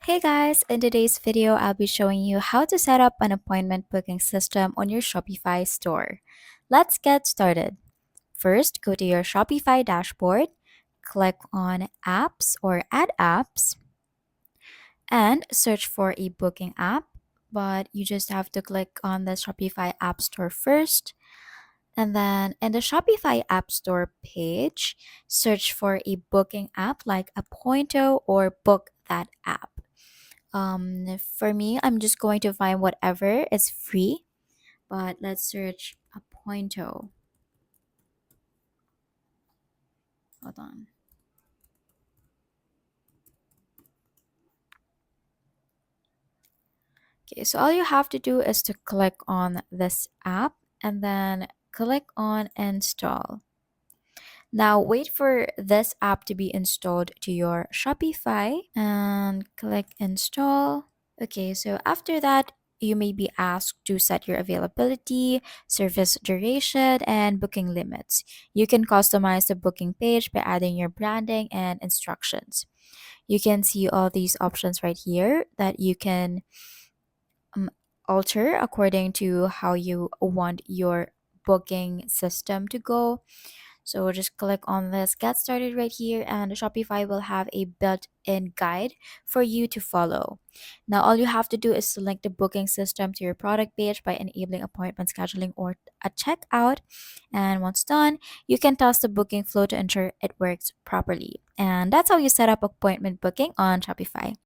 Hey guys, in today's video, I'll be showing you how to set up an appointment booking system on your Shopify store. Let's get started. First, go to your Shopify dashboard, click on Apps or Add Apps, and search for a booking app. But you just have to click on the Shopify App Store first. And then in the Shopify App Store page, search for a booking app like Appointo or Book That App. For me, I'm just going to find whatever is free, but let's search Appointo. Hold on. Okay, so all you have to do is to click on this app and then click on install. Now wait for this app to be installed to your Shopify and click install. Okay, so after that, you may be asked to set your availability, service duration, and booking limits. You can customize the booking page by adding your branding and instructions. You can see all these options right here that you can um, alter according to how you want your booking system to go. So just click on this get started right here, and Shopify will have a built-in guide for you to follow. Now all you have to do is to link the booking system to your product page by enabling appointment scheduling or a checkout. And once done, you can test the booking flow to ensure it works properly. And that's how you set up appointment booking on Shopify.